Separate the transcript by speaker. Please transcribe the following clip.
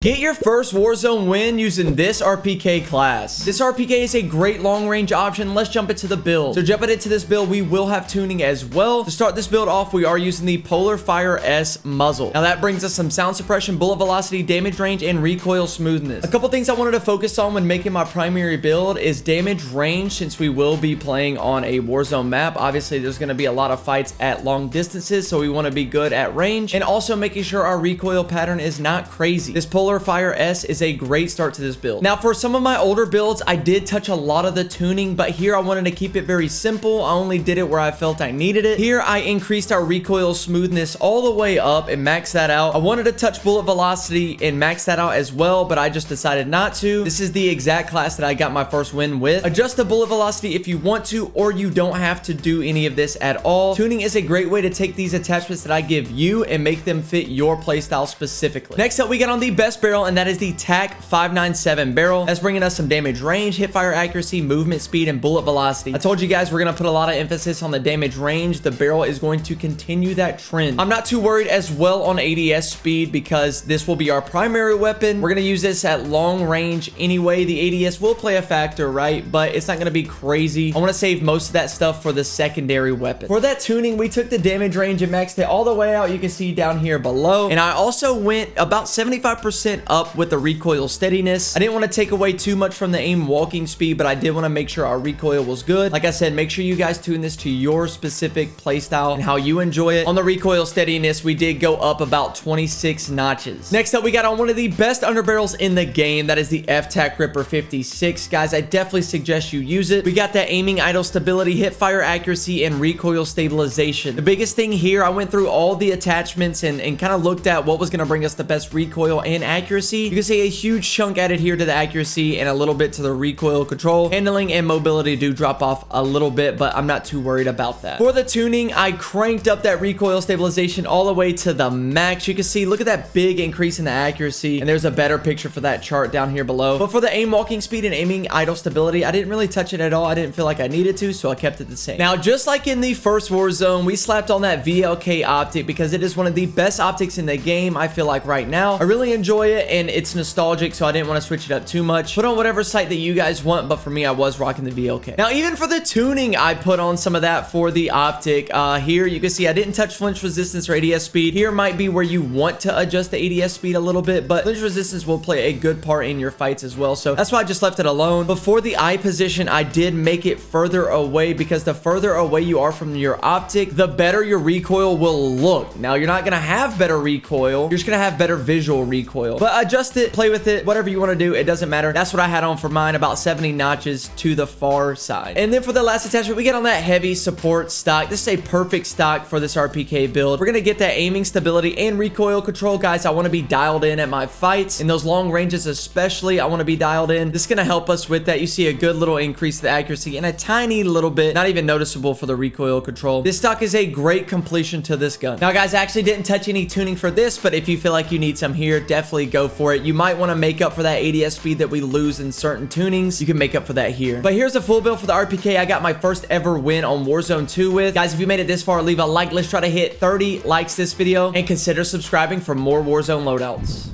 Speaker 1: Get your first Warzone win using this RPK class. This RPK is a great long-range option. Let's jump into the build. So jumping into this build, we will have tuning as well. To start this build off, we are using the POLARFIRE-S muzzle. Now that brings us some sound suppression, bullet velocity, damage range, and recoil smoothness. A couple things I wanted to focus on when making my primary build is damage range, since we will be playing on a Warzone map. Obviously, there's going to be a lot of fights at long distances, so we want to be good at range, and also making sure our recoil pattern is not crazy. This POLARFIRE-S is a great start to this build. Now, for some of my older builds, I did touch a lot of the tuning, but here I wanted to keep it very simple. I only did it where I felt I needed it. Here, I increased our recoil smoothness all the way up and maxed that out. I wanted to touch bullet velocity and max that out as well, but I just decided not to. This is the exact class that I got my first win with. Adjust the bullet velocity if you want to, or you don't have to do any of this at all. Tuning is a great way to take these attachments that I give you and make them fit your playstyle specifically. Next up, we got on the best barrel, and that is the TAC 597 barrel. That's bringing us some damage range, hip fire accuracy, movement speed, and bullet velocity. I told you guys we're going to put a lot of emphasis on the damage range. The barrel is going to continue that trend. I'm not too worried as well on ADS speed because this will be our primary weapon. We're going to use this at long range anyway. The ADS will play a factor, right? But it's not going to be crazy. I want to save most of that stuff for the secondary weapon. For that tuning, we took the damage range and maxed it all the way out. You can see down here below. And I also went about 75% up with the recoil steadiness. I didn't want to take away too much from the aim walking speed, but I did want to make sure our recoil was good. Like I said, make sure you guys tune this to your specific playstyle and how you enjoy it. On the recoil steadiness, we did go up about 26 notches. Next up, we got on one of the best underbarrels in the game. That is the FTAC Ripper 56. Guys, I definitely suggest you use it. We got that aiming idle stability, hip fire accuracy, and recoil stabilization. The biggest thing here, I went through all the attachments and kind of looked at what was going to bring us the best recoil and accuracy. You can see a huge chunk added here to the accuracy and a little bit to the recoil control. Handling and mobility do drop off a little bit, but I'm not too worried about that. For the tuning, I cranked up that recoil stabilization all the way to the max. You can see, look at that big increase in the accuracy, and there's a better picture for that chart down here below. But for the aim walking speed and aiming idle stability, I didn't really touch it at all. I didn't feel like I needed to, so I kept it the same. Now, just like in the first Warzone, we slapped on that VLK optic because it is one of the best optics in the game, I feel like right now. I really enjoy it, and it's nostalgic, so I didn't want to switch it up too much. Put on whatever sight that you guys want, but for me, I was rocking the VLK. Now, even for the tuning, I put on some of that for the optic. Here, you can see I didn't touch flinch resistance or ADS speed. Here might be where you want to adjust the ADS speed a little bit, but flinch resistance will play a good part in your fights as well, so that's why I just left it alone. But for the eye position, I did make it further away because the further away you are from your optic, the better your recoil will look. Now, you're not going to have better recoil. You're just going to have better visual recoil, but adjust it, play with it, whatever you want to do, it doesn't matter. That's what I had on for mine, about 70 notches to the far side. And then for the last attachment, we get on that heavy support stock. This is a perfect stock for this RPK build. We're going to get that aiming stability and recoil control. Guys, I want to be dialed in at my fights. In those long ranges especially, I want to be dialed in. This is going to help us with that. You see a good little increase to the accuracy and a tiny little bit, not even noticeable for the recoil control. This stock is a great completion to this gun. Now, guys, I actually didn't touch any tuning for this, but if you feel like you need some here, definitely go for it. You might want to make up for that ADS speed that we lose in certain tunings. You can make up for that here. But here's a full build for the RPK I got my first ever win on Warzone 2 with. Guys, if you made it this far, leave a like. Let's try to hit 30 likes this video and consider subscribing for more Warzone loadouts.